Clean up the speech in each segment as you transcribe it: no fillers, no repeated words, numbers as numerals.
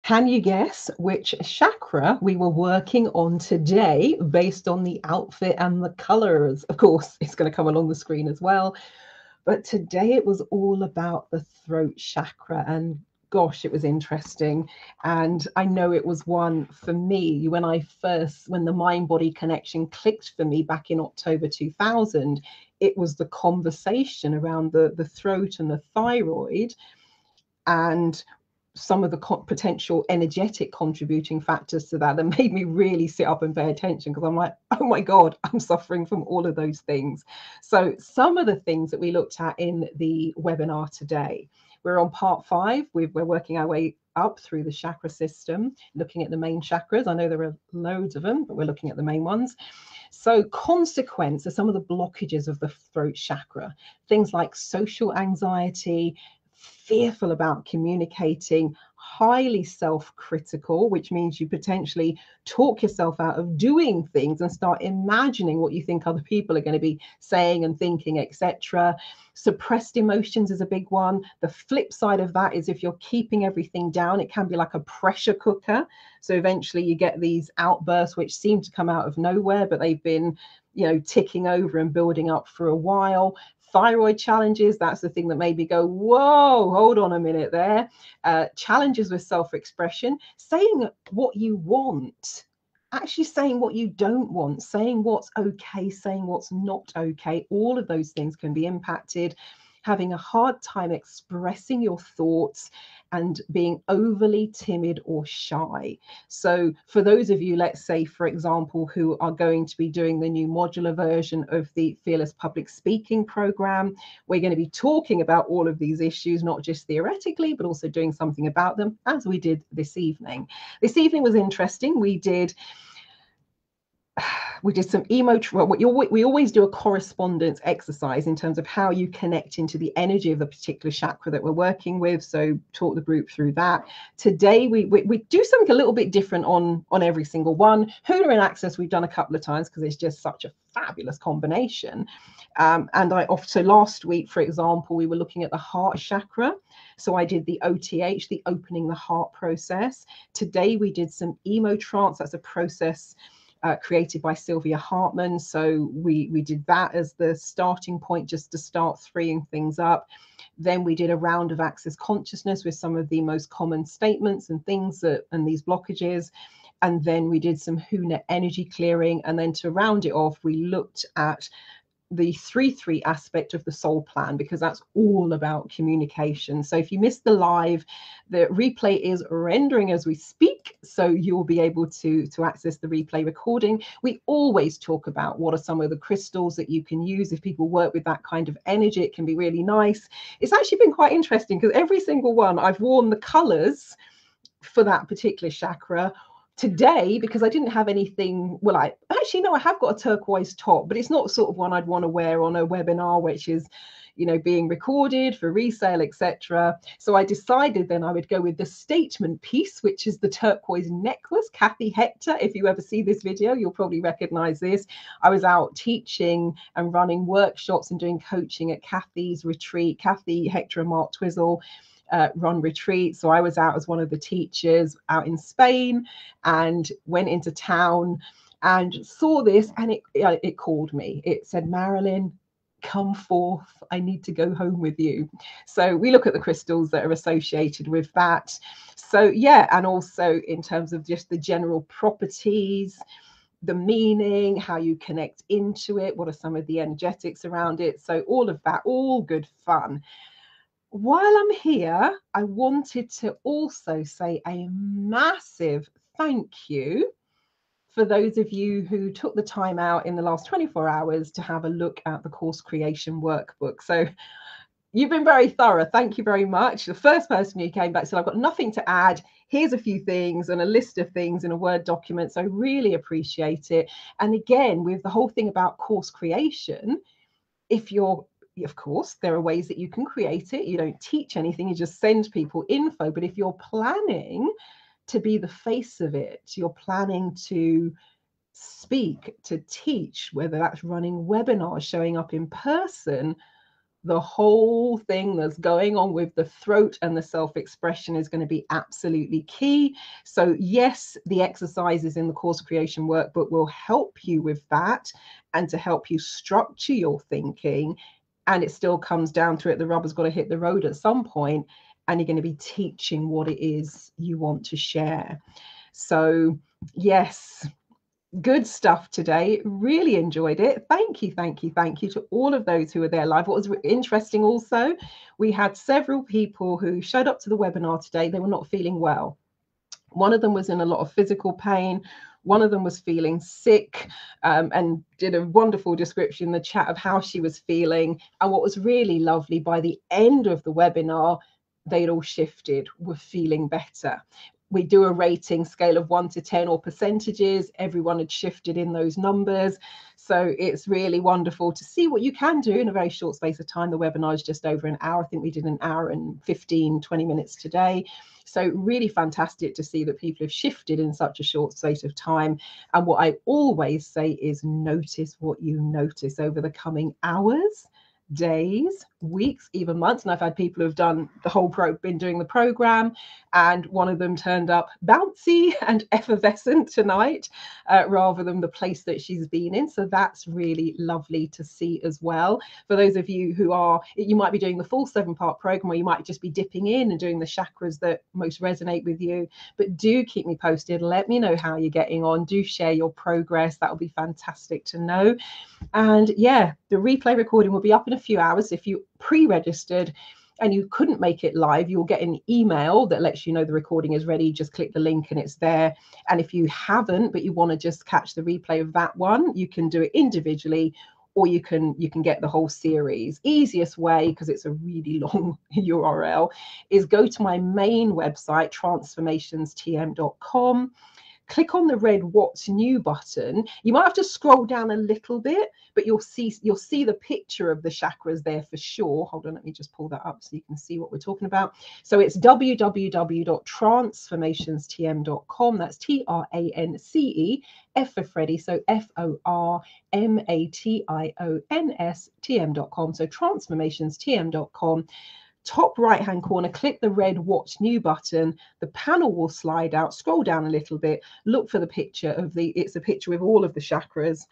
Can you guess which chakra we were working on today based on the outfit and the colors? Of course, it's going to come along the screen as well. But today it was all about the throat chakra, and gosh, it was interesting. And I know it was one for me when the mind body connection clicked for me back in October 2000. It was the conversation around the throat and the thyroid, and some of the potential energetic contributing factors to that made me really sit up and pay attention, because I'm like, oh my God, I'm suffering from all of those things. So some of the things that we looked at in the webinar today, we're on part 5. We're working our way up through the chakra system, looking at the main chakras. I know there are loads of them, but we're looking at the main ones. So consequence are some of the blockages of the throat chakra, things like social anxiety, fearful about communicating, highly self-critical, which means you potentially talk yourself out of doing things and start imagining what you think other people are going to be saying and thinking, etc. Suppressed emotions is a big one. The flip side of that is if you're keeping everything down, it can be like a pressure cooker. So eventually you get these outbursts which seem to come out of nowhere, but they've been, ticking over and building up for a while. Thyroid challenges, that's the thing that made me go, whoa, hold on a minute there. Challenges with self-expression, saying what you want, actually saying what you don't want, saying what's okay, saying what's not okay. All of those things can be impacted. Having a hard time expressing your thoughts and being overly timid or shy. So for those of you, let's say, for example, who are going to be doing the new modular version of the Fearless Public Speaking program, we're going to be talking about all of these issues, not just theoretically, but also doing something about them, as we did this evening. This evening was interesting. We did some we always do a correspondence exercise in terms of how you connect into the energy of the particular chakra that we're working with. So talk the group through that. Today we do something a little bit different on every single one. Huna and Access we've done a couple of times because it's just such a fabulous combination. So last week, for example, we were looking at the heart chakra. So I did the OTH, the opening the heart process. Today we did some emo trance. That's a process created by Sylvia Hartman. So we did that as the starting point, just to start freeing things up. Then we did a round of Access Consciousness with some of the most common statements and things and these blockages. And then we did some Huna energy clearing. And then to round it off, we looked at the 3-3 aspect of the soul plan, because that's all about communication. So if you missed the live, the replay is rendering as we speak, so you'll be able to access the replay recording. We always talk about what are some of the crystals that you can use if people work with that kind of energy. It can be really nice. It's actually been quite interesting because every single one I've worn the colors for that particular chakra. Today, because I didn't have anything, I have got a turquoise top, but it's not sort of one I'd want to wear on a webinar, which is, being recorded for resale, etc. So I decided then I would go with the statement piece, which is the turquoise necklace. Kathy Hector, if you ever see this video, you'll probably recognize this. I was out teaching and running workshops and doing coaching at Kathy's retreat. Kathy Hector and Mark Twizzle run retreats. So I was out as one of the teachers out in Spain and went into town and saw this, and it called me. It said, Marilyn, come forth. I need to go home with you. So we look at the crystals that are associated with that. So yeah, and also in terms of just the general properties, the meaning, how you connect into it, what are some of the energetics around it. So all of that, all good fun. While I'm here, I wanted to also say a massive thank you for those of you who took the time out in the last 24 hours to have a look at the course creation workbook. So you've been very thorough. Thank you very much. The first person who came back said, I've got nothing to add. Here's a few things and a list of things in a Word document. So I really appreciate it. And again, with the whole thing about course creation, of course, there are ways that you can create it. You don't teach anything, you just send people info. But if you're planning to be the face of it, you're planning to speak, to teach, whether that's running webinars, showing up in person, the whole thing that's going on with the throat and the self-expression is going to be absolutely key. So yes, the exercises in the Course Creation Workbook will help you with that and to help you structure your thinking. And it still comes down to it, the rubber's got to hit the road at some point, and you're going to be teaching what it is you want to share. So yes, good stuff today. Really enjoyed it. Thank you to all of those who were there live. What was interesting also, we had several people who showed up to the webinar today. They were not feeling well. One of them was in a lot of physical pain. One of them was feeling sick, and did a wonderful description in the chat of how she was feeling. And what was really lovely, by the end of the webinar, they'd all shifted, were feeling better. We do a rating scale of 1 to 10 or percentages. Everyone had shifted in those numbers. So it's really wonderful to see what you can do in a very short space of time. The webinar is just over an hour. I think we did an hour and 15, 20 minutes today. So really fantastic to see that people have shifted in such a short space of time. And what I always say is notice what you notice over the coming hours, days, weeks, even months. And I've had people who've done the whole been doing the program, and one of them turned up bouncy and effervescent tonight, rather than the place that she's been in. So that's really lovely to see as well. For those of you who are, you might be doing the full 7-part program, or you might just be dipping in and doing the chakras that most resonate with you. But do keep me posted. Let me know how you're getting on. Do share your progress. That will be fantastic to know. And yeah, the replay recording will be up in a few hours. If you pre-registered and you couldn't make it live, you'll get an email that lets you know the recording is ready. Just click the link and it's there. And if you haven't, but you want to just catch the replay of that one, you can do it individually, or you can get the whole series. Easiest way, because it's a really long URL, is go to my main website, transformationstm.com. Click on the red What's New button. You might have to scroll down a little bit, but you'll see the picture of the chakras there for sure. Hold on, let me just pull that up so you can see what we're talking about. So it's www.transformationstm.com. That's TRANCE, F for Freddy, so FORMATIONSTM.com. So transformationstm.com. Top right hand corner, click the red What's New button. The panel will slide out. Scroll down a little bit, look for the picture of it's a picture with all of the chakras.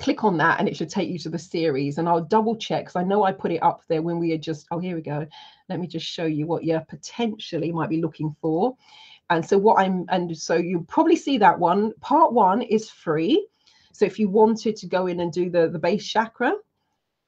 Click on that and it should take you to the series. And I'll double check, because I know I put it up there when we had just, oh, here we go. Let me just show you what you potentially might be looking for. And so so you'll probably see that one. Part 1 is free. So if you wanted to go in and do the base chakra,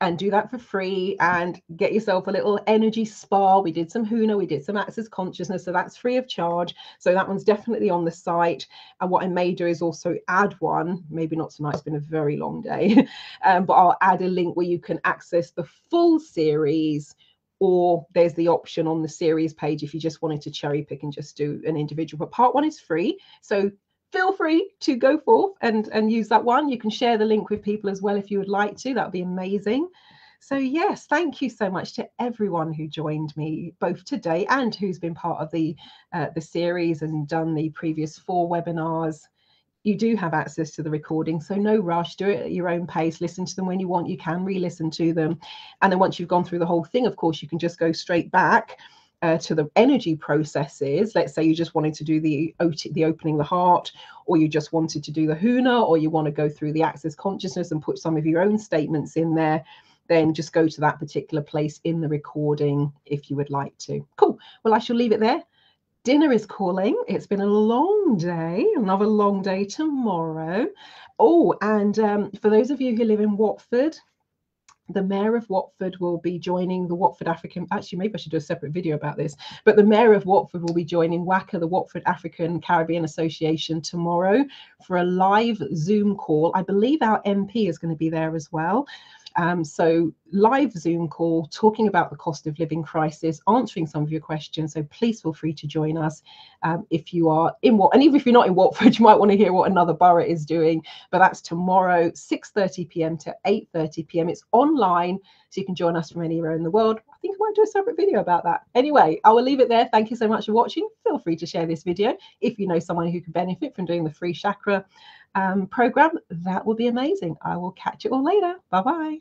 and do that for free and get yourself a little energy spa. We did some Huna, we did some Access Consciousness, so that's free of charge. So that one's definitely on the site. And what I may do is also add one, maybe not tonight, it's been a very long day, but I'll add a link where you can access the full series, or there's the option on the series page if you just wanted to cherry pick and just do an individual. But part 1 is free, so feel free to go forth and use that one. You can share the link with people as well if you would like to. That would be amazing. So yes, thank you so much to everyone who joined me both today and who's been part of the series and done the previous 4 webinars. You do have access to the recording, so no rush. Do it at your own pace. Listen to them when you want. You can re-listen to them. And then once you've gone through the whole thing, of course, you can just go straight back to the energy processes. Let's say you just wanted to do the opening the heart, or you just wanted to do the Huna, or you want to go through the Access Consciousness and put some of your own statements in there, then just go to that particular place in the recording if you would like to. Cool. Well, I shall leave it there. Dinner is calling. It's been a long day, another long day tomorrow. Oh, and for those of you who live in Watford, the Mayor of Watford will be joining the Watford African, actually maybe I should do a separate video about this, but the Mayor of Watford will be joining WACA, the Watford African Caribbean Association, tomorrow for a live Zoom call. I believe our MP is going to be there as well. So live Zoom call talking about the cost of living crisis, answering some of your questions. So please feel free to join us if you are in and even if you're not in Watford, you might want to hear what another borough is doing. But that's tomorrow, 6:30 p.m. to 8:30 p.m. It's online, so you can join us from anywhere in the world. I think I might do a separate video about that. Anyway, I will leave it there. Thank you so much for watching. Feel free to share this video if you know someone who could benefit from doing the free chakra program. That would be amazing. I will catch you all later. Bye bye.